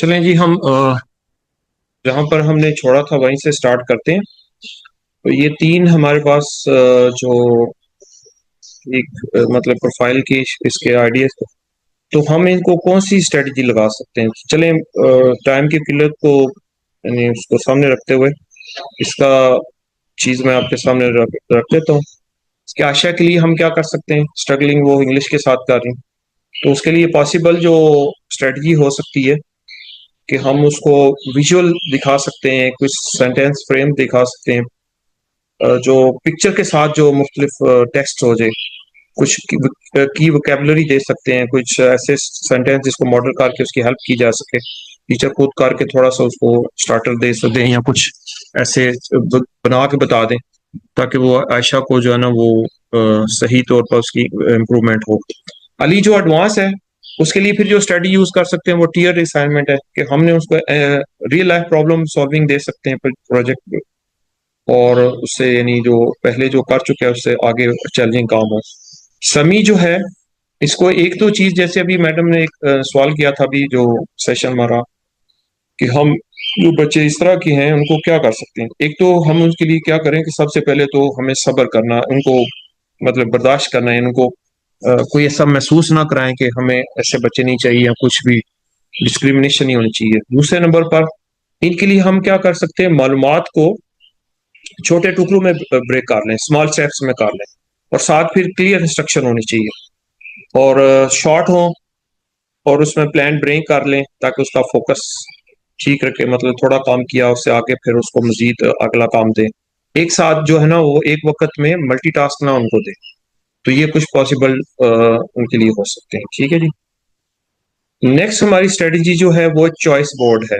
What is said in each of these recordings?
चलें जी हम जहाँ पर हमने छोड़ा था वहीं से स्टार्ट करते हैं। तो ये तीन हमारे पास जो एक मतलब प्रोफाइल की इसके आइडियाज। तो हम इनको कौन सी स्ट्रेटजी लगा सकते हैं? चलें टाइम की किल्लत को यानी उसको सामने रखते हुए इसका चीज़ मैं आपके सामने रख देता हूँ। इसके आशा के लिए हम क्या कर सकते हैं? स्ट्रगलिंग वो इंग्लिश के साथ कर रही हैं, तो उसके लिए पॉसिबल जो स्ट्रेटजी हो सकती है कि हम उसको विजुअल दिखा सकते हैं, कुछ सेंटेंस फ्रेम दिखा सकते हैं जो पिक्चर के साथ जो मुख्तलिफ टेक्स्ट हो जाए, कुछ की वोकेबलरी दे सकते हैं, कुछ ऐसे सेंटेंस जिसको मॉडल करके उसकी हेल्प की जा सके। टीचर खुद करके थोड़ा सा उसको स्टार्टर दे सकते हैं या कुछ ऐसे बना के बता दें ताकि वो आयशा को जो है ना वो सही तौर पर उसकी इम्प्रूवमेंट हो। अली जो एडवांस है उसके लिए फिर जो स्टडी यूज कर सकते हैं वो टीयर असाइनमेंट है कि हमने उसको रियल लाइफ प्रॉब्लम सॉल्विंग दे सकते हैं प्रोजेक्ट, और उससे यानी जो पहले जो कर चुके हैं उससे आगे चैलेंजिंग काम हो। समी जो है इसको एक दो चीज, जैसे अभी मैडम ने एक सवाल किया था अभी जो सेशन हमारा, कि हम जो बच्चे इस तरह के हैं उनको क्या कर सकते हैं। एक तो हम उसके लिए क्या करें कि सबसे पहले तो हमें सब्र करना, उनको मतलब बर्दाश्त करना है, उनको कोई ऐसा महसूस ना कराएं कि हमें ऐसे बच्चे नहीं चाहिए या कुछ भी डिस्क्रिमिनेशन नहीं होनी चाहिए। दूसरे नंबर पर इनके लिए हम क्या कर सकते हैं, मालूमात को छोटे टुकड़ों में ब्रेक कर लें, स्मॉल स्टेप्स में कर लें, और साथ फिर क्लियर इंस्ट्रक्शन होनी चाहिए और शॉर्ट हो, और उसमें प्लान ब्रेक कर लें ताकि उसका फोकस ठीक रखे, मतलब थोड़ा काम किया उससे आगे फिर उसको मजीद अगला काम दें। एक साथ जो है ना वो एक वक्त में मल्टीटास्क ना उनको दे। तो ये कुछ पॉसिबल उनके लिए हो सकते हैं। ठीक है जी। नेक्स्ट हमारी स्ट्रेटजी जो है वो चॉइस बोर्ड है।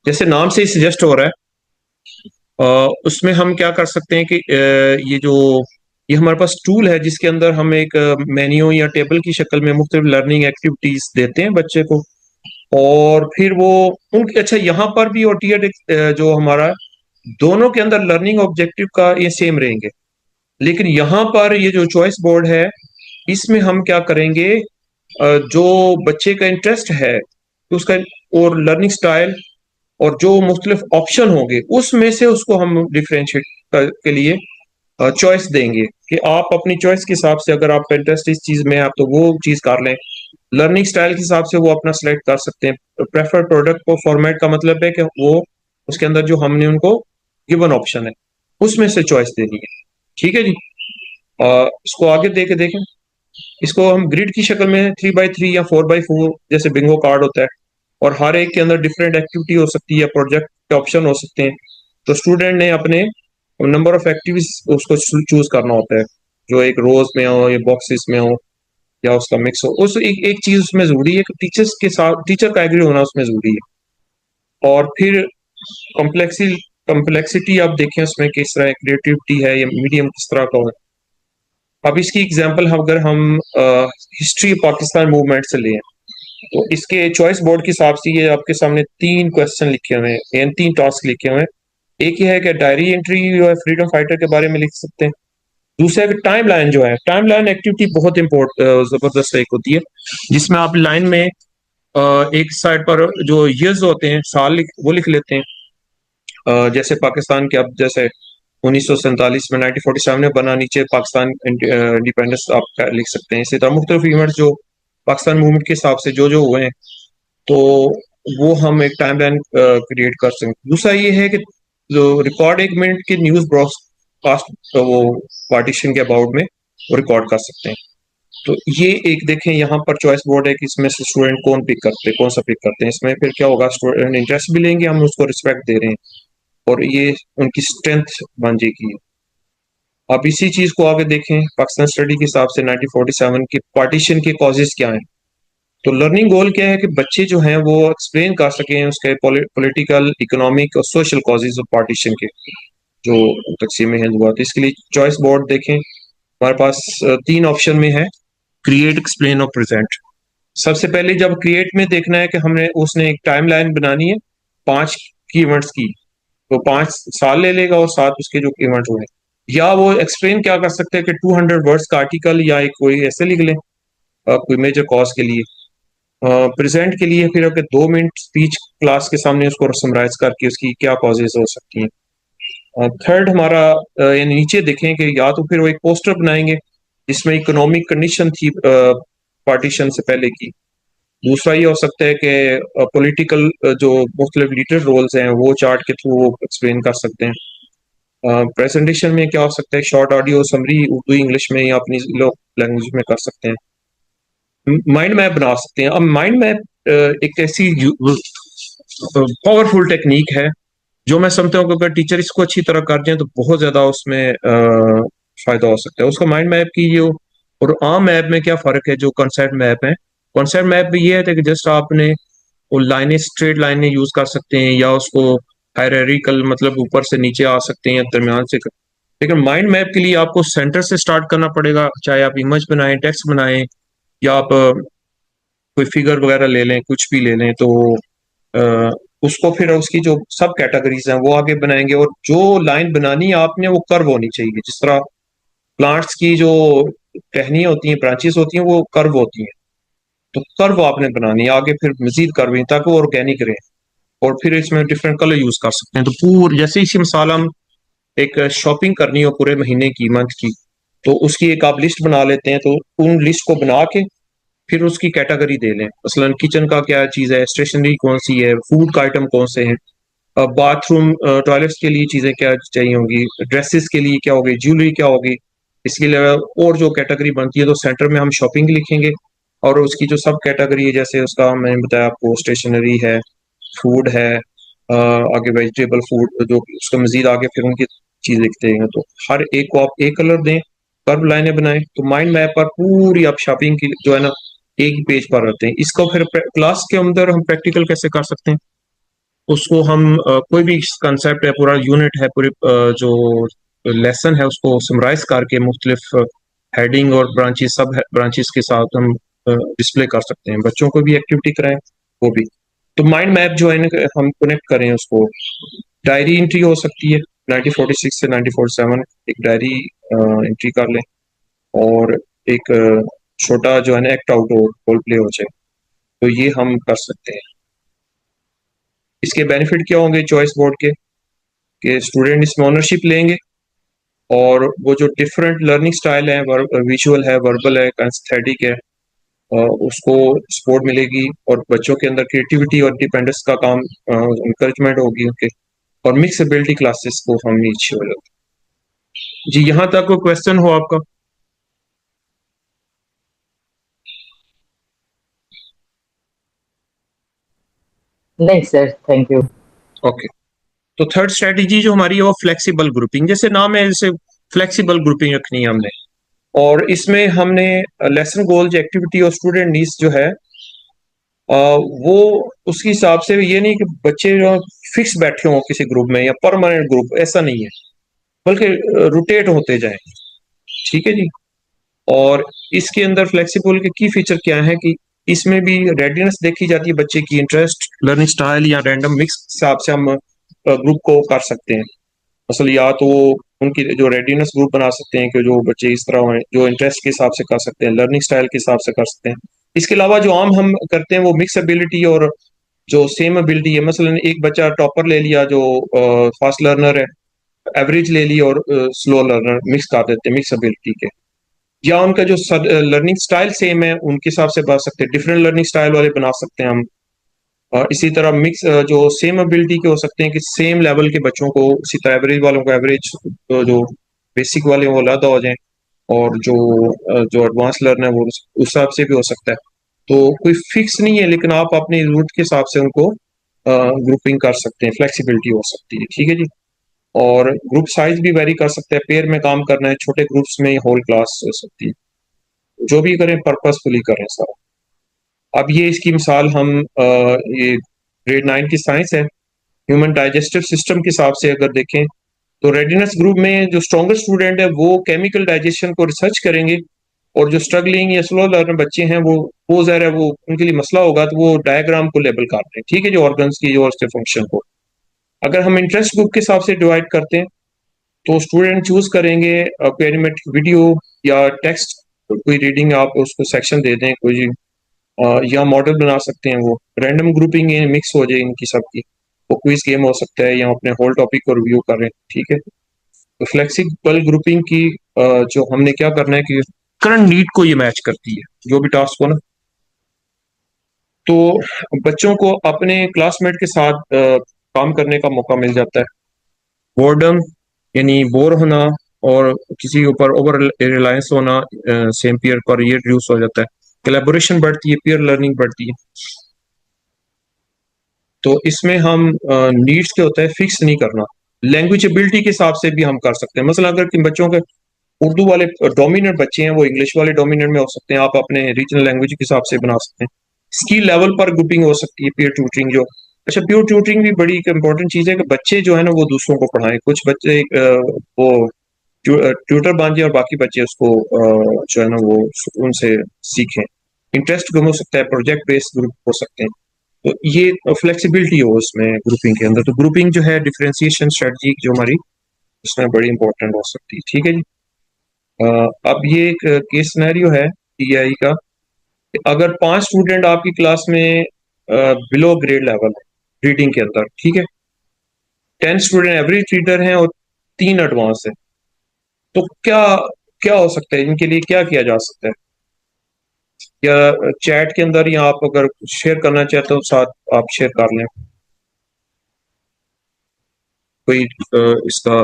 जैसे नाम से ही सजेस्ट हो रहा है, उसमें हम क्या कर सकते हैं कि ये हमारे पास टूल है जिसके अंदर हम एक मेन्यू या टेबल की शक्ल में मुख्तलिफ लर्निंग एक्टिविटीज देते हैं बच्चे को, और फिर वो उनके अच्छा यहाँ पर भी और टीयर जो हमारा दोनों के अंदर लर्निंग ऑब्जेक्टिव का ये सेम रहेंगे, लेकिन यहाँ पर ये जो चॉइस बोर्ड है इसमें हम क्या करेंगे, जो बच्चे का इंटरेस्ट है तो उसका और लर्निंग स्टाइल और जो मुख्तलिफ ऑप्शन होंगे उसमें से उसको हम डिफ्रेंशिएट के लिए चॉइस देंगे कि आप अपनी चॉइस के हिसाब से, अगर आपका इंटरेस्ट इस चीज में है आप तो वो चीज कर लें। लर्निंग स्टाइल के हिसाब से वो अपना सेलेक्ट कर सकते हैं। प्रेफर्ड प्रोडक्ट को फॉर्मेट का मतलब है कि वो उसके अंदर जो हमने उनको गिवन ऑप्शन है उसमें से चॉइस देनी है। ठीक है जी। इसको आगे दे के देखें। इसको हम ग्रिड की शक्ल में 3x3 या 4x4 जैसे बिंगो कार्ड होता है, और हर एक के अंदर डिफरेंट एक्टिविटी हो सकती है, प्रोजेक्ट के ऑप्शन हो सकते हैं। तो स्टूडेंट ने अपने नंबर ऑफ एक्टिविटीज उसको चूज करना होता है, जो एक रोज में हो या बॉक्सेस में हो या उसका मिक्स हो। उस एक चीज उसमें जरूरी है कि टीचर्स के साथ टीचर का एग्री होना उसमें जरूरी है। और फिर कॉम्प्लेक्सी कॉम्प्लेक्सिटी आप देखें उसमें किस तरह क्रिएटिविटी है या मीडियम किस तरह का हो। अब इसकी एग्जांपल अगर हम हिस्ट्री पाकिस्तान मूवमेंट से लें, तो इसके चॉइस बोर्ड के हिसाब से ये आपके सामने तीन क्वेश्चन लिखे हुए हैं यानी तीन टास्क लिखे हुए हैं। एक ये है कि डायरी एंट्री जो है फ्रीडम फाइटर के बारे में लिख सकते हैं। दूसरा है कि टाइम लाइन जो है, टाइम लाइन एक्टिविटी बहुत जबरदस्त एक होती है, जिसमें आप लाइन में एक साइड पर जो ईयर्स होते हैं साल वो लिख लेते हैं। जैसे पाकिस्तान के अब जैसे 1947 में 1947 में बना, नीचे पाकिस्तान इंडिपेंडेंस आप लिख सकते हैं। इसी तरह मुख्तलिफ इवेंट्स जो पाकिस्तान मूवमेंट के हिसाब से जो जो हुए हैं, तो वो हम एक टाइमलाइन क्रिएट कर सकते हैं। दूसरा ये है कि जो रिकॉर्ड 1 मिनट की न्यूज ब्रॉडकास्ट वो पार्टीशन के अबाउट में वो रिकॉर्ड कर सकते हैं। तो ये एक देखें यहाँ पर चॉइस बोर्ड है कि इसमें से स्टूडेंट कौन सा पिक करते हैं। इसमें फिर क्या होगा, स्टूडेंट इंटरेस्ट भी लेंगे, हम उसको रिस्पेक्ट दे रहे हैं और ये उनकी स्ट्रेंथ बन जाएगी। आप इसी चीज को आगे देखें, पाकिस्तान स्टडी के हिसाब से 1947 के पार्टीशन के कॉजेज क्या हैं। तो लर्निंग गोल क्या है कि बच्चे जो हैं वो एक्सप्लेन कर सकें उसके पॉलिटिकल, इकोनॉमिक और सोशल कॉजेज ऑफ पार्टीशन के, जो तकसीम हिंद हुआ। तो इसके लिए चॉइस बोर्ड देखें, हमारे पास तीन ऑप्शन में है, क्रिएट, एक्सप्लेन और प्रेजेंट। सबसे पहले जब क्रिएट में देखना है कि हमने उसने एक टाइमलाइन बनानी है 5 की इवेंट्स की, तो 5 साल ले लेगा और 7 उसके जो इवेंट हुए। या वो एक्सप्लेन क्या कर सकते हैं कि 200 वर्ड्स का आर्टिकल या एक कोई ऐसे लिख लें कोई मेजर कॉज के लिए। प्रेजेंट के लिए फिर अगर 2 मिनट स्पीच क्लास के सामने उसको समराइज करके उसकी क्या कॉजेज हो सकती हैं। थर्ड हमारा यानी नीचे देखें कि या तो फिर वो एक पोस्टर बनाएंगे जिसमें इकोनॉमिक कंडीशन थी पार्टीशन से पहले की। दूसरा ये हो सकता है कि पॉलिटिकल जो मुख्तलिफ लीडर रोल्स हैं वो चार्ट के थ्रू वो एक्सप्लेन कर सकते हैं। प्रेजेंटेशन में क्या हो सकता है, short audio summary Urdu English में या अपनी लोग लैंग्वेज में कर सकते हैं। माइंड मैप बना सकते हैं। अब माइंड मैप एक ऐसी पावरफुल टेक्निक है जो मैं समझता हूँ कि अगर टीचर इसको अच्छी तरह कर जाए तो बहुत ज्यादा उसमें फायदा हो सकता है। उसका माइंड मैप की जो और आम मैप में क्या फर्क है, जो कॉन्सेप्ट मैप है, कॉन्सेप्ट मैप में ये है कि जस्ट आपने वो लाइनें स्ट्रेट लाइनें यूज कर सकते हैं या उसको हायरार्किकल मतलब ऊपर से नीचे आ सकते हैं या दरमियान से लेकिन माइंड मैप के लिए आपको सेंटर से स्टार्ट करना पड़ेगा, चाहे आप इमेज बनाएं, टेक्स्ट बनाएं या आप कोई फिगर वगैरह ले लें, कुछ भी ले लें, तो अ, उसको फिर उसकी जो सब कैटेगरीज हैं वो आगे बनाएंगे और जो लाइन बनानी है आपने वो कर्व होनी चाहिए। जिस तरह प्लांट्स की जो टहनियाँ होती हैं, ब्रांचेस होती हैं, वो कर्व होती हैं, तो कर्व आपने बनानी है आगे, फिर मजीद कर्विंग ताकि वो ऑर्गेनिक रहे। और फिर इसमें डिफरेंट कलर यूज कर सकते हैं। तो पूरे जैसे इसी मिसाल हम एक शॉपिंग करनी हो पूरे महीने की, मंथ की, तो उसकी एक आप लिस्ट बना लेते हैं, तो उन लिस्ट को बना के फिर उसकी कैटेगरी दे लें। मसलन किचन का क्या चीज़ है, स्टेशनरी कौन सी है, फूड का आइटम कौन से हैं, बाथरूम टॉयलेट्स के लिए चीज़ें क्या चाहिए होंगी, ड्रेसेस के लिए क्या होगी, ज्वेलरी क्या होगी। इसके अलावा और जो कैटेगरी बनती है तो सेंटर में हम शॉपिंग लिखेंगे और उसकी जो सब कैटेगरी है जैसे उसका मैंने बताया आपको, स्टेशनरी है, फूड है, आगे वेजिटेबल फूड जो उसका मजीद आगे फिर उनकी चीज लिखते हैं। तो हर एक को आप एक कलर दें, कर्व लाइनें बनाएं, तो माइंड मैप पर पूरी आप शॉपिंग की जो है ना एक ही पेज पर रहते हैं। इसको फिर क्लास के अंदर हम प्रैक्टिकल कैसे कर सकते हैं, उसको हम कोई भी कंसेप्ट है, पूरा यूनिट है, पूरे जो लेसन है उसको समराइज करके मुख्तलिफ हेडिंग और ब्रांचेस, सब ब्रांचेस के साथ हम डिस्प्ले कर सकते हैं। बच्चों को भी एक्टिविटी कराएं, वो भी। तो माइंड मैप जो है ना हम कनेक्ट करें उसको, डायरी एंट्री हो सकती है 1946 से 1947, एक डायरी एंट्री कर लें और एक छोटा जो है ना एक्ट आउट हो, रोल प्ले हो जाए, तो ये हम कर सकते हैं। इसके बेनिफिट क्या होंगे चॉइस बोर्ड के, कि स्टूडेंट इसमें ओनरशिप लेंगे और वो जो डिफरेंट लर्निंग स्टाइल है, विजुअल है, वर्बल है, कैंस्थेटिक है, उसको सपोर्ट मिलेगी और बच्चों के अंदर क्रिएटिविटी और डिपेंडेंस का काम इंकरेजमेंट होगी उनके, और मिक्स एबिलिटी क्लासेस को हम नीचे हो जाते हैं। जी, यहाँ तक कोई क्वेश्चन हो आपका? नहीं सर, थैंक यू। ओके। तो थर्ड स्ट्रेटेजी जो हमारी है वो फ्लेक्सिबल ग्रुपिंग, जैसे नाम है जैसे फ्लेक्सिबल ग्रुपिंग रखनी है हमने। और इसमें हमने लेसन गोल जो एक्टिविटी और स्टूडेंट नीड्स जो है वो उसके हिसाब से, ये नहीं कि बच्चे जो फिक्स बैठे हों किसी ग्रुप में या परमानेंट ग्रुप, ऐसा नहीं है, बल्कि रोटेट होते जाएं। ठीक है जी। और इसके अंदर फ्लेक्सिबल के की फीचर क्या है कि इसमें भी रेडीनेस देखी जाती है बच्चे की, इंटरेस्ट, लर्निंग स्टाइल या रैंडम मिक्स हिसाब से हम ग्रुप को कर सकते हैं। असल या तो उनकी जो रेडीनेस ग्रुप बना सकते हैं कि जो बच्चे इस तरह हैं, जो इंटरेस्ट के हिसाब से कर सकते हैं, लर्निंग स्टाइल के हिसाब से कर सकते हैं। इसके अलावा जो आम हम करते हैं वो मिक्स एबिलिटी और जो सेम एबिलिटी है। मसलन एक बच्चा टॉपर ले लिया जो फास्ट लर्नर है, एवरेज ले ली और स्लो लर्नर, मिक्स कर देते हैं मिक्स एबिलिटी के। या उनका जो लर्निंग स्टाइल सेम है उनके हिसाब से बना सकते हैं, डिफरेंट लर्निंग स्टाइल वाले बना सकते हैं हम। इसी तरह मिक्स जो सेम एबिलिटी के हो सकते हैं कि सेम लेवल के बच्चों को, इसी तरह एवरेज वालों को एवरेज, जो बेसिक वाले हैं वो अलग हो जाएं, और जो एडवांस लर्नर है वो उस हिसाब से भी हो सकता है। तो कोई फिक्स नहीं है, लेकिन आप अपनी जरूरत के हिसाब से उनको ग्रुपिंग कर सकते हैं, फ्लेक्सिबिलिटी हो सकती है। ठीक है जी। और ग्रुप साइज भी वेरी कर सकते हैं, पेयर में काम करना है, छोटे ग्रुप्स में होल क्लास हो सकती है, जो भी करें पर्पसफुली करें सारा। अब ये इसकी मिसाल हम ये ग्रेड 9 की साइंस है, ह्यूमन डाइजेस्टिव सिस्टम के हिसाब से अगर देखें तो रेडिनेस ग्रुप में जो स्ट्रॉन्गर स्टूडेंट है वो केमिकल डाइजेशन को रिसर्च करेंगे, और जो स्ट्रगलिंग या स्लो लर्नर बच्चे हैं वो ज़ाहिर है वो उनके लिए मसला होगा, तो वो डायग्राम को लेबल करते हैं। ठीक है, जो ऑर्गन्स की और उसके फंक्शन को। अगर हम इंटरेस्ट ग्रुप के हिसाब से डिवाइड करते हैं तो स्टूडेंट चूज करेंगे कोई एनिमेटेड वीडियो या टेक्स्ट, कोई रीडिंग आप उसको सेक्शन दे दें, कोई या मॉडल बना सकते हैं, वो रैंडम ग्रुपिंग मिक्स हो जाए इनकी सबकी, वो क्विज गेम हो सकता है, या अपने होल टॉपिक को रिव्यू कर रहे हैं, ठीक है। तो फ्लेक्सिबल ग्रुपिंग की जो हमने क्या करना है कि करंट नीड को ये मैच करती है जो भी टास्क हो ना। तो बच्चों को अपने क्लासमेट के साथ काम करने का मौका मिल जाता है। बोर्डम यानी बोर होना और किसी के ऊपर ओवर रिलायंस होना सेम पीयर पर, ये रिड्यूस हो जाता है। कोलैबोरेशन बढ़ती है, पीयर लर्निंग बढ़ती है। तो इसमें हम नीड्स क्या होता है फिक्स नहीं करना, लैंग्वेज एबिलिटी के हिसाब से भी हम कर सकते हैं। मसला अगर कि बच्चों के उर्दू वाले डोमिनेंट बच्चे हैं, वो इंग्लिश वाले डोमिनेंट में हो सकते हैं, आप अपने रीजनल लैंग्वेज के हिसाब से बना सकते हैं। स्किल लेवल पर ग्रुपिंग हो सकती है, पीयर ट्यूटरिंग जो, अच्छा पीयर ट्यूटरिंग भी बड़ी एक इंपॉर्टेंट चीज है कि बच्चे जो है ना वो दूसरों को पढ़ाएं। कुछ बच्चे वो ट्यूटर बन जाए और बाकी बच्चे उसको जो है ना वो उनसे सीखें। इंटरेस्ट ग्रुप हो सकता है, प्रोजेक्ट बेस्ड ग्रुप हो सकते हैं। तो ये फ्लेक्सिबिलिटी हो उसमें ग्रुपिंग के अंदर। तो ग्रुपिंग जो है डिफरेंशिएशन स्ट्रेटजी जो हमारी उसमें बड़ी इंपॉर्टेंट हो सकती है, ठीक है जी। अब ये एक केस सिनेरियो है टीआई का, कि अगर 5 स्टूडेंट आपकी क्लास में बिलो ग्रेड लेवल है रीडिंग के अंदर, ठीक है। 10 स्टूडेंट एवरेज रीडर हैं और 3 एडवांस है। तो क्या क्या हो सकता है इनके लिए, क्या किया जा सकता है? या चैट के अंदर, या आप अगर शेयर करना चाहते हो साथ आप शेयर कर लें कोई इसका।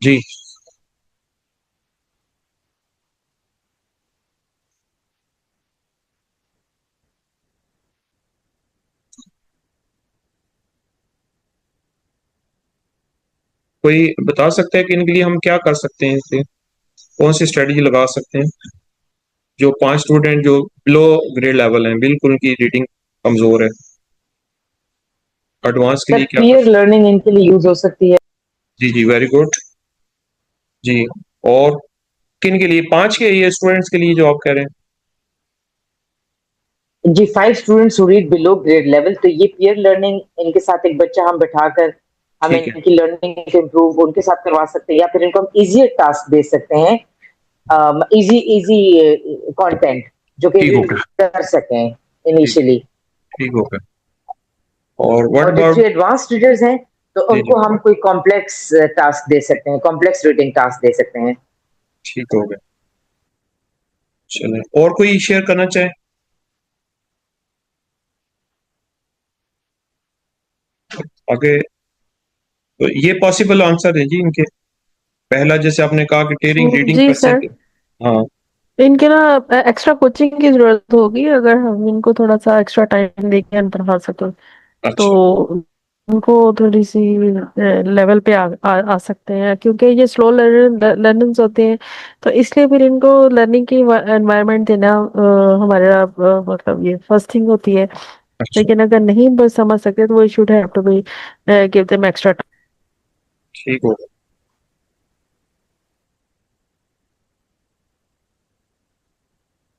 जी, कोई बता सकता है कि इनके लिए हम क्या कर सकते हैं, इसे कौन सी स्ट्रेटजी लगा सकते हैं? जो 5 स्टूडेंट जो बिलो ग्रेड लेवल हैं, बिल्कुल उनकी रीडिंग कमजोर है, एडवांस के सर लिए क्या कर पीयर सकते लर्निंग इनके लिए यूज हो सकती है। हैं? जी जी, वेरी गुड। जी, और किन के लिए, 5 के ये स्टूडेंट्स के लिए जो आप कह रहे हैं? जी 5 students who read below grade level, तो ये पीयर लर्निंग इनके साथ एक बच्चा हम बिठाकर हम ठीक है, इनकी लर्निंग को इम्प्रूव उनके साथ करवा सकते हैं, या फिर इनको हम इजियर टास्क दे सकते हैं, इजी इजी कंटेंट जो कि ठीक हो रीड गया, कर सकें ठीक, इनिशियली। ठीक हो गया। और व्हाट और जो अबाउट? एडवांस रीडर्स हैं तो जी जी, उनको हम कोई कॉम्प्लेक्स टास्क दे सकते हैं, कॉम्प्लेक्स रीडिंग टास्क दे सकते हैं। ठीक हो गया। चलें, और कोई शेयर करना चाहे आगे? तो ये पॉसिबल आंसर है जी इनके। पहला जैसे आपने कहा कि टेयरिंग रीडिंग जी सर, परसेंट। हाँ, इनके ना एक्स्ट्रा कोचिंग की जरूरत होगी, अगर हम इनको थोड़ा सा एक्स्ट्रा टाइम देके हम पढ़ा सके तो अच्छा, उनको थोड़ी सी लेवल पे आ सकते हैं, क्योंकि ये स्लो लर्नर्स होते हैं। तो इसलिए फिर इनको लर्निंग की एनवायरनमेंट देना हमारा मतलब ये फर्स्ट थिंग होती है। अच्छा, लेकिन अगर नहीं बस समझ सकते तो we should have to be give them extra. ठीक हो गया।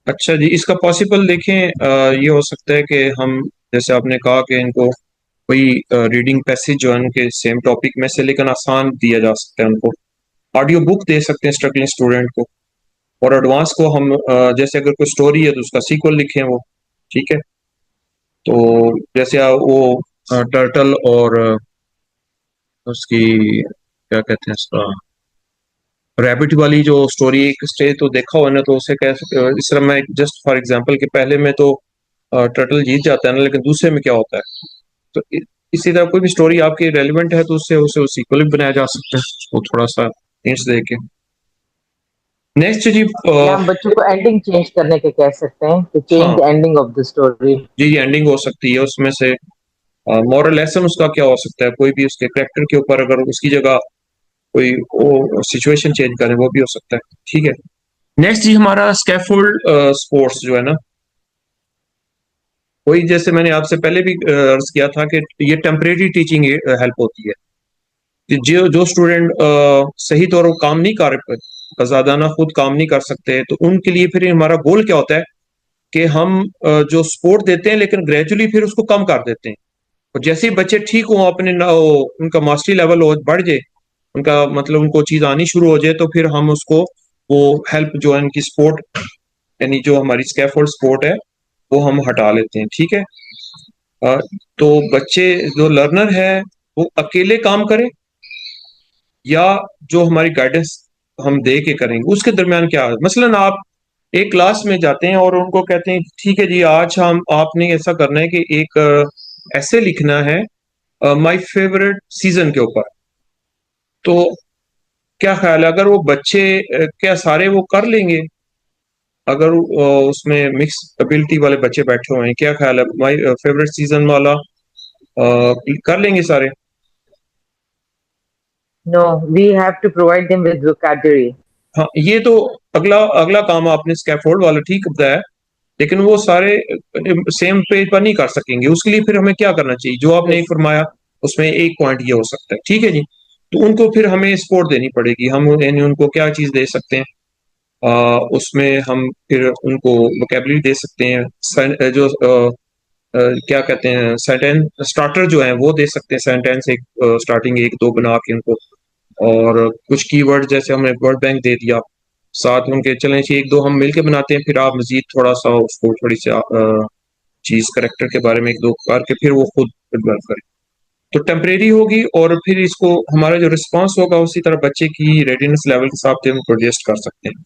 अच्छा जी, इसका पॉसिबल देखें, ये हो सकता है कि हम, जैसे आपने कहा कि इनको कोई रीडिंग पैसेज जो है उनके सेम टॉपिक में से लेकिन आसान दिया जा सकता है, उनको ऑडियो बुक दे सकते हैं स्ट्रगलिंग स्टूडेंट को। और एडवांस को हम जैसे अगर कोई स्टोरी है तो उसका सीक्वल लिखें वो, ठीक है। तो जैसे वो टर्टल और उसकी क्या कहते हैं उसका, रैबिट वाली जो स्टोरी एक स्टेज तो देखा हुआ है ना, तो उसे कैसे इस तरह मैं जस्ट फॉर एग्जांपल के पहले में तो टर्टल जीत जाता है ना, लेकिन दूसरे में क्या होता है। तो इसी तरह कोई भी स्टोरी आपकी रेलिवेंट है तो उससे उसे सीक्वल भी बनाया जा सकता है, वो थोड़ा सा हिंट्स दे के। नेक्स्ट जी, या हम बच्चों को एंडिंग चेंज करने के कह सकते हैं कि चेंज हाँ the ending of the story. जी, एंडिंग हो सकती है उसमें से। मॉरल लेसन उसका क्या हो सकता है, कोई भी उसके कैरेक्टर के ऊपर अगर उसकी जगह कोई वो सिचुएशन चेंज करें वो भी हो सकता है, ठीक है। नेक्स्ट जी हमारा स्कैफोल्ड स्पोर्ट्स जो है ना, वही जैसे मैंने आपसे पहले भी अर्ज किया था कि ये टेम्परेरी टीचिंग हेल्प होती है। कि जो जो स्टूडेंट सही तौर पर काम नहीं कर, आजादाना खुद काम नहीं कर सकते, तो उनके लिए फिर हमारा गोल क्या होता है कि हम जो सपोर्ट देते हैं लेकिन ग्रेजुअली फिर उसको कम कर देते हैं। और जैसे ही बच्चे ठीक हों, अपने उनका मास्टरी लेवल हो बढ़ जाए, उनका मतलब उनको चीज आनी शुरू हो जाए, तो फिर हम उसको वो हेल्प जो है इनकी सपोर्ट, यानी जो हमारी स्कैफोल्ड सपोर्ट है वो हम हटा लेते हैं, ठीक है। अ, तो बच्चे जो लर्नर है वो अकेले काम करें या जो हमारी गाइडेंस हम दे के करेंगे उसके दरमियान क्या है। मसलन आप एक क्लास में जाते हैं और उनको कहते हैं ठीक है जी आज हम आपने ऐसा करना है कि एक ऐसे लिखना है माय फेवरेट सीजन के ऊपर। तो क्या ख्याल है अगर वो बच्चे क्या सारे वो कर लेंगे? अगर उसमें मिक्स एबिलिटी वाले बच्चे बैठे हुए हैं, क्या ख्याल है माय फेवरेट सीजन वाला कर लेंगे सारे? No, we have to provide them with vocabulary. हाँ, ये तो अगला अगला काम आपने स्कैफोल्ड वाला ठीक बताया, लेकिन वो सारे सेम पेज पर नहीं कर सकेंगे। उसके लिए फिर हमें क्या करना चाहिए? जो आपने एक Yes. फरमाया उसमें एक पॉइंट ये हो सकता है, ठीक है जी। तो उनको फिर हमें सपोर्ट देनी पड़ेगी। हम यानी उनको क्या चीज दे सकते हैं? उसमें हम फिर उनको वोकेबलरी दे सकते हैं, जो क्या कहते हैं सेंटेंस स्टार्टर जो है वो दे सकते हैं, सेंटेंस एक स्टार्टिंग एक दो बना के उनको। और कुछ कीवर्ड जैसे हमने वर्ड बैंक दे दिया, साथ में उनके चलें एक दो हम मिलके बनाते हैं, फिर आप मजीद थोड़ा सा उसको थोड़ी सी चीज करेक्टर के बारे में एक दो करके फिर वो खुद डेवलप करें। तो टेम्परेरी होगी और फिर इसको हमारा जो रिस्पांस होगा उसी तरह बच्चे की रेडीनेस लेवल के हिसाब से हम एडजस्ट कर सकते हैं।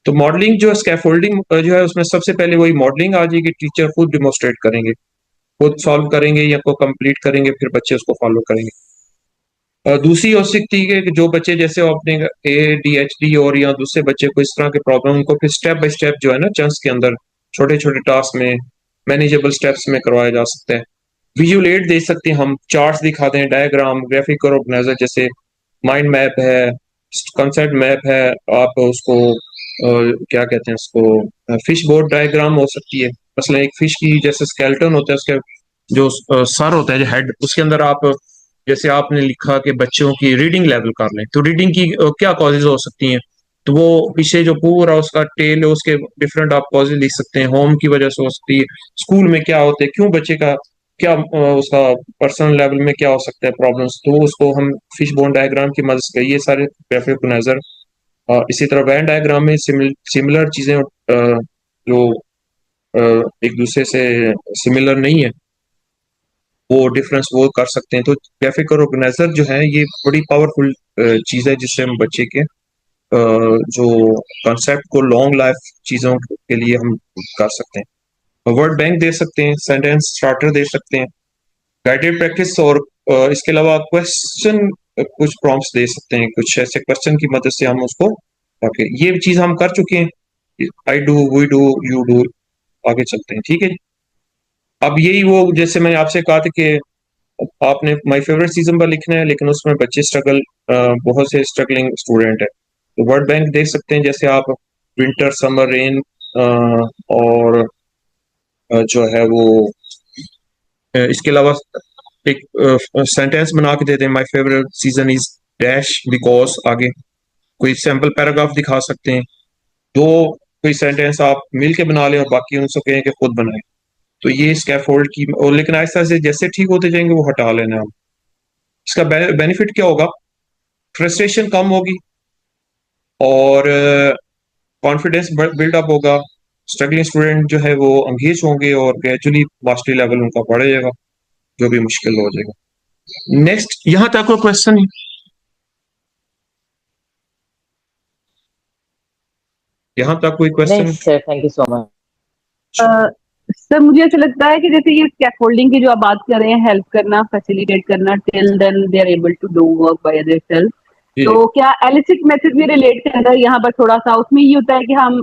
तो मॉडलिंग जो स्कैफोल्डिंग जो है उसमें सबसे पहले वही मॉडलिंग आ जाएगी, टीचर खुद डिमोस्ट्रेट करेंगे, खुद सॉल्व करेंगे या को कंप्लीट करेंगे, फिर बच्चे उसको फॉलो करेंगे। दूसरी हो सकती है कि जो बच्चे जैसे अपने ADHD और या दूसरे बच्चे को इस तरह के प्रॉब्लम, उनको फिर स्टेप बाय स्टेप जो है ना चंक्स के अंदर छोटे छोटे टास्क में मैनेजेबल स्टेप्स में करवाया जा सकता है। विजुअल एड दे सकते हैं, हम चार्ट्स दिखा दें, डायग्राम, ग्राफिक ऑर्गेनाइजर जैसे माइंड मैप है, कंसेप्ट मैप है, आप उसको क्या कहते हैं उसको फिश बोर्ड डायग्राम हो सकती है। मसलन एक फिश की जैसे स्केलेटन होता है, उसके जो सर होता है जो हेड, उसके अंदर आप जैसे आपने लिखा कि बच्चों की रीडिंग लेवल कर लें, तो रीडिंग की क्या कॉजेज हो सकती हैं, तो वो पीछे जो पूरा उसका टेल है उसके डिफरेंट आप कॉजेज लिख सकते हैं। होम की वजह से हो सकती है, स्कूल में क्या होते हैं, क्यों बच्चे का क्या उसका पर्सनल लेवल में क्या हो सकता है प्रॉब्लम्स, तो उसको हम फिश बोन डायग्राम की मदद से ये सारे ग्राफिक को नजर। इसी तरह वैन डायग्राम में सिमिलर चीजें जो एक दूसरे से सिमिलर नहीं है वो डिफरेंस वो कर सकते हैं। तो ग्राफिक ऑर्गेनाइजर जो है ये बड़ी पावरफुल चीज है जिससे हम बच्चे के जो कॉन्सेप्ट को लॉन्ग लाइफ चीजों के लिए हम कर सकते हैं। वर्ड बैंक दे सकते हैं, सेंटेंस स्टार्टर दे सकते हैं, गाइडेड प्रैक्टिस, और इसके अलावा क्वेश्चन कुछ प्रॉम्प्ट्स दे सकते हैं, कुछ ऐसे क्वेश्चन की मदद से हम उसको ओके ये चीज हम कर चुके हैं, I do, we do, you do, आगे चलते हैं, ठीक है। अब यही वो जैसे मैंने आपसे कहा था कि आपने माय फेवरेट सीजन पर लिखना है, लेकिन उसमें बच्चे स्ट्रगल, बहुत से स्ट्रगलिंग स्टूडेंट है, तो वर्ड बैंक देख सकते हैं जैसे आप विंटर, समर, रेन, और जो है वो इसके अलावा एक सेंटेंस बना के देते हैं, my favourite season is dash because, आगे कोई सैम्पल पैराग्राफ दिखा सकते हैं, दो कोई सेंटेंस आप मिल के बना लें और बाकी उनसे कहें कि खुद बनाएं। तो ये स्कैफोल्ड की, और लेकिन ऐसा से जैसे ठीक होते जाएंगे वो हटा लेना हम। इसका बेनिफिट क्या होगा? फ्रस्ट्रेशन कम होगी और कॉन्फिडेंस बिल्डअप होगा, स्ट्रगलिंग स्टूडेंट जो है वो अंगेज होंगे और ग्रेजुअली मास्टरी लेवल उनका बढ़ जाएगा, जो भी मुश्किल हो जाएगा। नेक्स्ट, यहाँ तक कोई क्वेश्चन है? यहाँ तक कोई नहीं question? Sir, thank you so much. Sir मुझे ऐसा लगता है कि जैसे ये स्कैफोल्डिंग की जो आप बात कर रहे हैं, हेल्प करना, फैसिलिटेट करना till then they are able to do work by theirself, जी तो क्या एलिसिक मेथड भी रिलेट करता है यहाँ पर थोड़ा सा? उसमें ये होता है कि हम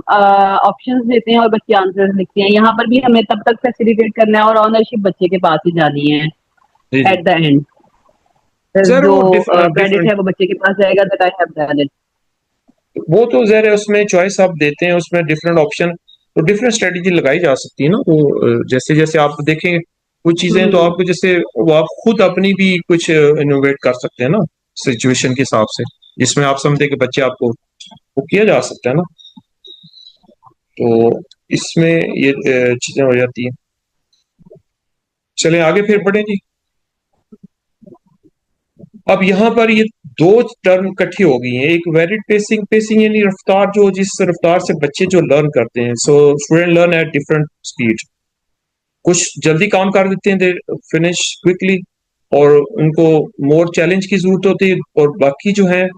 ऑप्शंस देते हैं और बच्चे आंसर्स लिखते हैं, यहाँ पर भी हमें तब तक फैसिलिटेट करना है और ऑनरशिप बच्चे के पास ही जानी है जी जी एट द एंड, सर जो वो क्रेडिट डिफरेंट, है वो बच्चे के पास जाएगा that I have done it. वो तो जहर है, उसमें चॉइस आप देते हैं, उसमें डिफरेंट ऑप्शन, तो डिफरेंट स्ट्रेटेजी लगाई जा सकती है ना। तो जैसे जैसे आप देखें कुछ चीजें तो आपको जैसे वो आप खुद अपनी भी कुछ इनोवेट कर सकते हैं ना सिचुएशन के हिसाब से, जिसमें आप समझते हैं कि बच्चे आपको वो किया जा सकता है ना। तो इसमें ये चीजें हो जाती हैं। चलें आगे फिर बढ़ें जी। अब यहाँ पर ये दो टर्म इकट्ठी हो गई हैं, एक वैलिड पेसिंग, पेसिंग यानी रफ्तार, जो जिस रफ्तार से बच्चे जो लर्न करते हैं। So student learn at different speed, कुछ जल्दी काम कर देते हैं, दे फिनिश क्विकली, और उनको मोर चैलेंज की जरूरत होती है, और बाकी जो है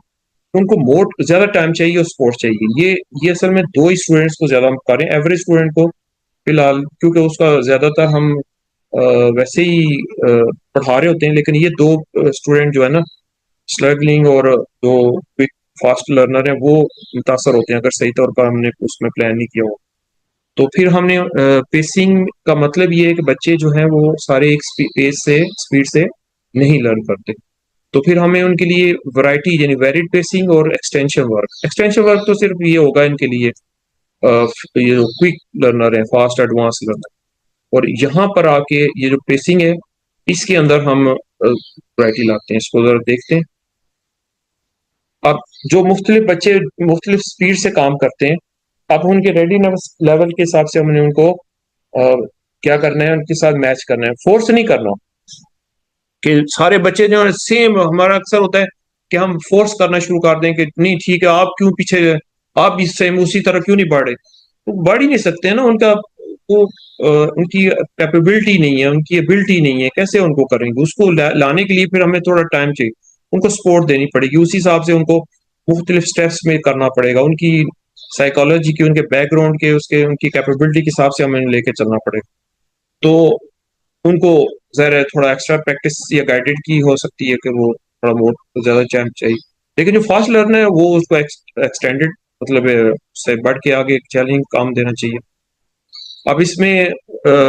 उनको मोर ज्यादा टाइम चाहिए और सपोर्ट चाहिए। ये असल में दो ही स्टूडेंट्स को ज्यादा हम करें, एवरेज स्टूडेंट को फिलहाल, क्योंकि उसका ज्यादातर हम वैसे ही पढ़ा रहे होते हैं, लेकिन ये दो स्टूडेंट जो है ना, स्ट्रगलिंग और जो क्विक फास्ट लर्नर है, वो मुतासर होते हैं अगर सही तौर पर हमने उसमें प्लान नहीं किया हो। तो फिर हमने पेसिंग का मतलब ये है कि बच्चे जो हैं वो सारे एक पेस से स्पीड से नहीं लर्न करते। तो फिर हमें उनके लिए वैरायटी यानी वेरिड पेसिंग और एक्सटेंशन वर्क तो सिर्फ ये होगा इनके लिए, ये जो क्विक लर्नर है, फास्ट एडवांस लर्नर। और यहाँ पर आके ये जो पेसिंग है, इसके अंदर हम वैरायटी लाते हैं। इसको जरा देखते हैं। अब जो मुख्तलिफ बच्चे मुख्तलिफ स्पीड से काम करते हैं, अब उनके रेडीनेस लेवल के हिसाब से हमने उनको क्या करना है, उनके साथ मैच करना है, फोर्स नहीं करना कि सारे बच्चे जो है सेम। हमारा अक्सर होता है कि हम फोर्स करना शुरू कर दें कि नहीं ठीक है, आप क्यों पीछे, आप भी सेम उसी तरह क्यों नहीं बढ़े। तो बढ़ ही नहीं सकते हैं ना, उनका वो उनकी कैपेबिलिटी नहीं है, उनकी एबिलिटी नहीं है, कैसे उनको करेंगे। उसको लाने के लिए फिर हमें थोड़ा टाइम चाहिए, उनको सपोर्ट देनी पड़ेगी, उसी हिसाब से उनको मुख्तलिफ स्टेप्स में करना पड़ेगा, उनकी साइकोलॉजी की, उनके बैकग्राउंड के, उसके उनकी कैपेबिलिटी के हिसाब से हमें लेके चलना पड़ेगा। तो उनको ज़रा थोड़ा एक्स्ट्रा प्रैक्टिस या गाइडेड की हो सकती है कि वो थोड़ा मोर ज्यादा टाइम चाहिए। लेकिन जो फास्ट लर्नर है वो उसको एक्सटेंडेड मतलब से बढ़ के आगे चैलेंजिंग काम देना चाहिए। अब इसमें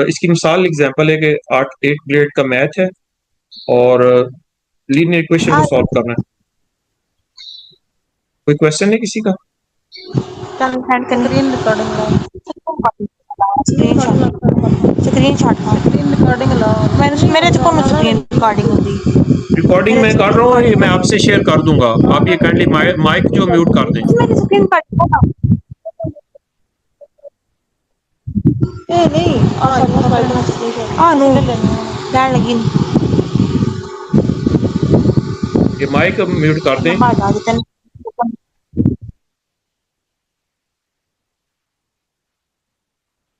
इसकी मिसाल एग्जांपल है कि 8 ग्रेड का मैथ है और लीनियर इक्वेशन को सॉल्व करना है। कोई क्वेश्चन है किसी का? स्क्रीन स्क्रीनशॉट रिकॉर्डिंग मेरे को स्क्रीन रिकॉर्डिंग होगी। रिकॉर्डिंग मैं कर रहा हूँ, ये मैं आपसे शेयर कर दूंगा। आप ये काइंडली माइक जो म्यूट कर दें। मेरी स्क्रीन नहीं नो बैड लगी ये माइक म्यूट कर दें।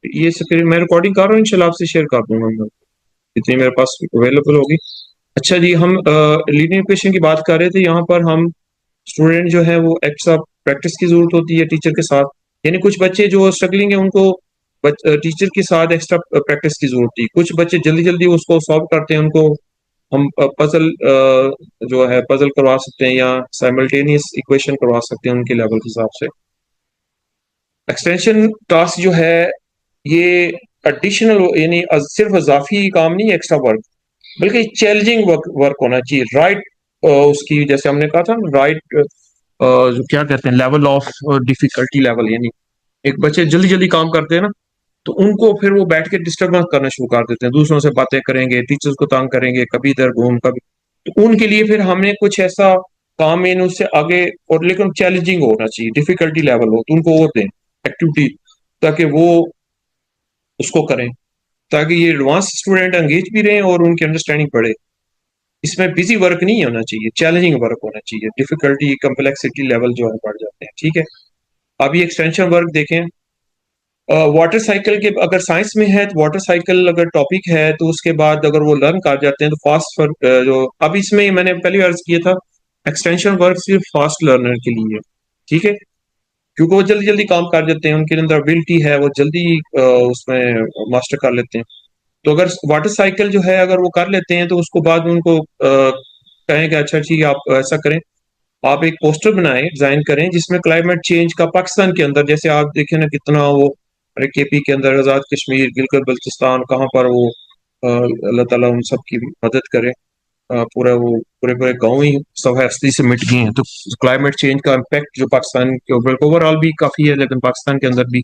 ये स्क्रीन मैं रिकॉर्डिंग कर रहा हूँ, इंशाल्लाह आपसे शेयर कर दूंगा मैं, जितनी मेरे पास अवेलेबल होगी। अच्छा जी, हम लीनियर इक्वेशन की बात कर रहे थे। यहाँ पर हम स्टूडेंट जो है वो एक्स्ट्रा प्रैक्टिस की जरूरत होती है टीचर के साथ, यानी कुछ बच्चे जो स्ट्रगलिंग है उनको टीचर के साथ एक्स्ट्रा प्रैक्टिस की जरूरत है। कुछ बच्चे जल्दी जल्दी उसको सॉल्व करते हैं, उनको हम पजल जो है पजल करवा सकते हैं या साइमल्टेनियस इक्वेशन करवा सकते हैं उनके लेवल के हिसाब से। एक्सटेंशन टास्क जो है ये एडिशनल यानी सिर्फ इजाफी काम नहीं, एक्स्ट्रा वर्क, बल्कि चैलेंजिंग वर्क होना चाहिए। राइट उसकी जैसे हमने कहा था राइट जो क्या कहते हैं लेवल ऑफ डिफिकल्टी लेवल, यानी एक बच्चे जल्दी जल्दी काम करते हैं ना, तो उनको फिर वो बैठ के डिस्टर्बेंस करना शुरू कर देते हैं, दूसरों से बातें करेंगे, टीचर्स को तंग करेंगे, कभी इधर घूम कभी। तो उनके लिए फिर हमने कुछ ऐसा काम इन उससे आगे, और लेकिन चैलेंजिंग होना चाहिए, डिफिकल्टी लेवल हो तो उनको और दें एक्टिविटी, ताकि वो उसको करें, ताकि ये एडवांस स्टूडेंट एंगेज भी रहें और उनकी अंडरस्टैंडिंग बढ़े। इसमें बिजी वर्क नहीं होना चाहिए, चैलेंजिंग वर्क होना चाहिए, डिफिकल्टी कम्प्लेक्सिटी लेवल जो है बढ़ जाते हैं। ठीक है, अब ये एक्सटेंशन वर्क देखें। वाटर साइकिल के अगर साइंस में है तो वाटर साइकिल अगर टॉपिक है तो उसके बाद अगर वो लर्न कर जाते हैं तो फास्ट वर्क जो अब इसमें मैंने पहले अर्ज किया था, एक्सटेंशन वर्क सिर्फ फास्ट लर्नर के लिए है। ठीक है, क्योंकि वो जल्दी जल्दी काम कर जाते हैं, उनके अंदर एबिलिटी है, वो जल्दी उसमें मास्टर कर लेते हैं। तो अगर वाटर साइकिल जो है अगर वो कर लेते हैं तो उसको बाद में उनको कहें कि अच्छा ठीक है आप ऐसा करें, आप एक पोस्टर बनाएं, डिजाइन करें जिसमें क्लाइमेट चेंज का पाकिस्तान के अंदर, जैसे आप देखें ना कितना वो अरे केपी के अंदर आजाद कश्मीर, गिलगित बल्तिस्तान, कहाँ पर वो अल्लाह ताला उन सब की मदद करे। पूरा वो पूरे पूरे गाँव ही सब हस्ती से मिट गए हैं। तो क्लाइमेट चेंज का इम्पैक्ट जो पाकिस्तान के ऊपर ओवरऑल भी काफी है, लेकिन पाकिस्तान के अंदर भी,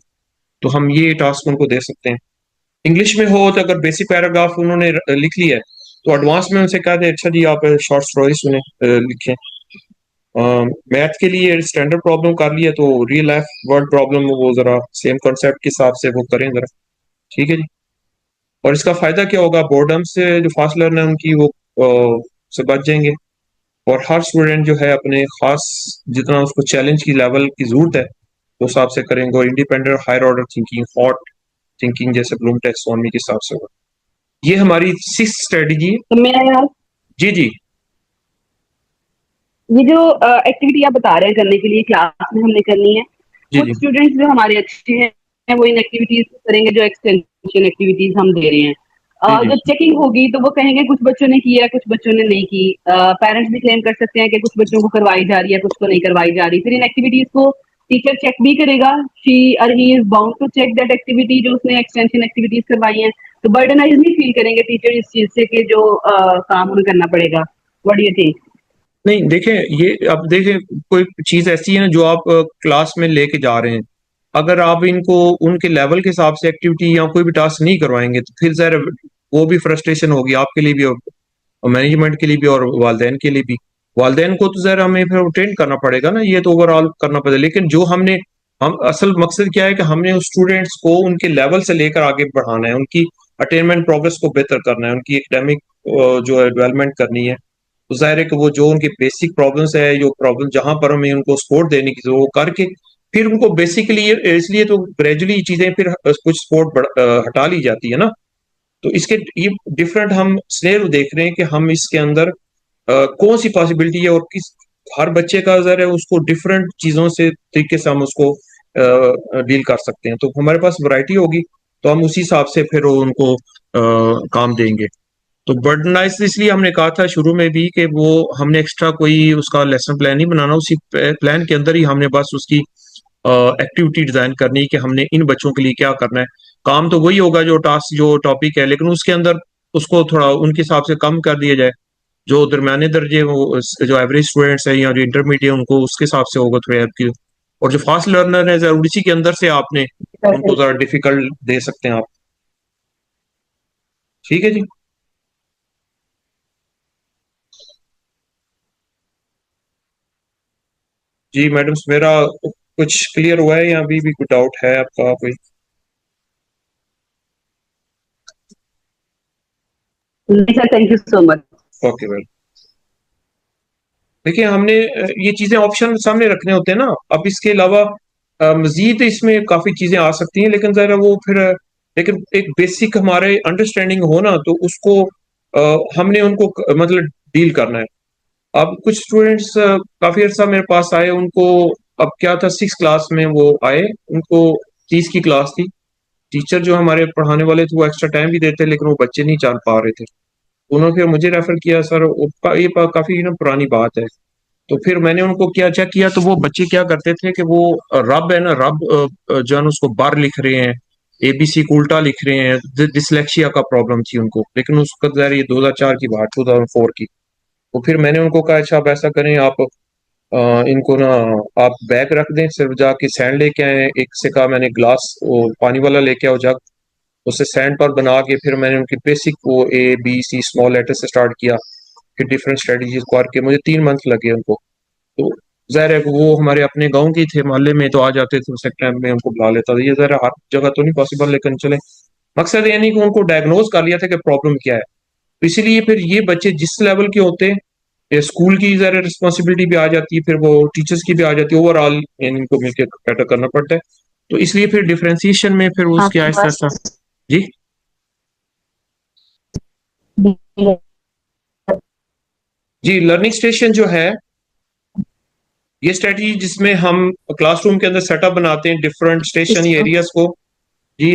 तो हम ये टास्क उनको दे सकते हैं। इंग्लिश में हो तो अगर बेसिक पैराग्राफ उन्होंने लिख लिया है तो एडवांस में उनसे कहा दे अच्छा जी आप शॉर्ट स्टोरी सुने लिखें। मैथ के लिए स्टैंडर्ड प्रॉब्लम कर लिया तो रियल लाइफ वर्ड प्रॉब्लम वो जरा सेम कॉन्सेप्ट के हिसाब से वो करें जरा। ठीक है जी, और इसका फायदा क्या होगा, बोर्डम से जो फास्ट लर्नर है उनकी वो से बच जाएंगे, और हर स्टूडेंट जो है अपने खास जितना उसको चैलेंज की लेवल की जरूरत है उस हिसाब से करेंगे, और independent higher order thinking, hot thinking जैसे ब्लूम टैक्सोनॉमी के हिसाब से होगा। ये हमारी 6th स्ट्रेटजी। तो मैं यार जी जी ये जो एक्टिविटी आप बता रहे हैं करने के लिए क्लास में हमने करनी है, जी कुछ जी स्टूडेंट्स जो हमारे अच्छे हैं वो इन एक्टिविटीज करेंगे जो एक्सटेंशन एक्टिविटीज हम दे रहे हैं। जी जी जब चेकिंग होगी तो वो कहेंगे कुछ बच्चों ने किया कुछ बच्चों ने नहीं की। पेरेंट्स भी क्लेम कर सकते हैं कि कुछ बच्चों को करवाई जा रही है कुछ को नहीं करवाई जा रही। फिर इन एक्टिविटीज को टीचर चेक भी करेगा। शी और he is bound to check that activity जो उसने एक्सटेंशन एक्टिविटीज करवाई हैं। तो बर्डनाइज नहीं फील करेंगे टीचर इस चीज से कि जो काम उन्हें करना पड़ेगा। What do you think? नहीं देखें, ये अब देखें, कोई चीज ऐसी है ना जो आप क्लास में लेके जा रहे हैं, अगर आप इनको उनके लेवल के हिसाब से एक्टिविटी या कोई भी टास्क नहीं करवाएंगे तो फिर ज़रा वो भी फ्रस्ट्रेशन होगी आपके लिए भी, और मैनेजमेंट के लिए भी, और वालदेन के लिए भी। वालदेन को तो ज़रा हमें फिर ट्रेन करना पड़ेगा ना, ये तो ओवरऑल करना पड़ेगा। लेकिन जो हमने हम असल मकसद क्या है कि हमने उस स्टूडेंट्स को उनके लेवल से लेकर आगे बढ़ाना है, उनकी अटेनमेंट प्रोग्रेस को बेहतर करना है, उनकी एकेडमिक जो है डेवलपमेंट करनी है। तो जाहिर है कि वो जो उनकी बेसिक प्रॉब्लम्स है, जो प्रॉब्लम जहां पर हमें उनको सपोर्ट देने की जरूरत, वो करके फिर उनको बेसिकली, इसलिए तो ग्रेजुअली चीजें फिर कुछ सपोर्ट हटा ली जाती है ना। तो इसके ये डिफरेंट हम स्नेर देख रहे हैं कि हम इसके अंदर कौन सी पॉसिबिलिटी है, और किस हर बच्चे का जरा है उसको डिफरेंट चीजों से तरीके से हम उसको डील कर सकते हैं। तो हमारे पास वैरायटी होगी तो हम उसी हिसाब से फिर वो उनको काम देंगे। तो बर्डनाइज इसलिए हमने कहा था शुरू में भी कि वो हमने एक्स्ट्रा कोई उसका लेसन प्लान नहीं बनाना, उसी प्लान के अंदर ही हमने बस उसकी एक्टिविटी डिजाइन करनी है कि हमने इन बच्चों के लिए क्या करना है। काम तो वही होगा जो टास्क जो टॉपिक है, लेकिन उसके अंदर उसको थोड़ा उनके हिसाब से कम कर दिया जाए। जो दरमियाने दर्जे वो जो एवरेज स्टूडेंट्स है या जो इंटरमीडिएट उनको उसके हिसाब से होगा थोड़ा की, और जो फास्ट लर्नर है जरूर इसी के अंदर से आपने उनको जरा डिफिकल्ट दे सकते हैं आप। ठीक है जी। जी मैडम, मेरा कुछ क्लियर हुआ है या अभी भी कोई डाउट है आपका कोई? नहीं sir, thank you so much. Okay madam. देखिए हमने ये चीजें ऑप्शन सामने रखने होते हैं ना। अब इसके अलावा मजीद इसमें काफी चीजें आ सकती हैं, लेकिन जरा वो फिर लेकिन एक बेसिक हमारे अंडरस्टैंडिंग हो ना तो उसको हमने उनको मतलब डील करना है। अब कुछ स्टूडेंट्स काफी अर्सा मेरे पास आए, उनको अब क्या था 6th क्लास में वो आए, उनको 30 की क्लास थी। टीचर जो हमारे पढ़ाने वाले थे वो एक्स्ट्रा टाइम भी देते, लेकिन वो बच्चे नहीं जान पा रहे थे। उन्होंने फिर मुझे रेफर किया, सर ये काफी ना पुरानी बात है। तो फिर मैंने उनको क्या चेक किया तो वो बच्चे क्या करते थे कि वो रब है ना, रब जो है ना उसको बार लिख रहे हैं, एबीसी को उल्टा लिख रहे हैं। डिसलेक्सिया का प्रॉब्लम थी उनको, लेकिन उसका ज़ाहिर ये 2004 की बात, 2004 की। तो फिर मैंने उनको कहा अच्छा आप ऐसा करें, आप इनको ना आप बैग रख दें, सिर्फ जाके सैंड लेके आए। एक से कहा मैंने ग्लास वो पानी वाला लेके आओ जग, उससे सैंड पर बना के फिर मैंने उनकी बेसिक वो ABC स्मॉल लेटर से स्टार्ट किया। फिर डिफरेंट स्ट्रेटजीज करके मुझे 3 मंथ लगे उनको। तो जाहिर है कि वो हमारे अपने गांव के थे, मोहल्ले में तो आ जाते थे, उस टाइम में उनको बुला लेता था। ये जरा हर जगह तो नहीं पॉसिबल, लेकिन चले मकसद ये नहीं कि उनको डायग्नोज कर लिया था कि प्रॉब्लम क्या है। तो इसीलिए फिर ये बच्चे जिस लेवल के होते हैं, ये स्कूल की जरा रिस्पॉन्सिबिलिटी भी आ जाती है, फिर वो टीचर्स की भी आ जाती है, ओवरऑल इनको मिलकर बेटर करना पड़ता है। तो इसलिए फिर डिफ्रेंसिएशन में फिर उसके आपके आहिस्ता पास आहिस्ता। जी जी लर्निंग स्टेशन जो है ये स्ट्रेटजी जिसमें हम क्लासरूम के अंदर सेटअप बनाते हैं डिफरेंट स्टेशन एरियाज को। जी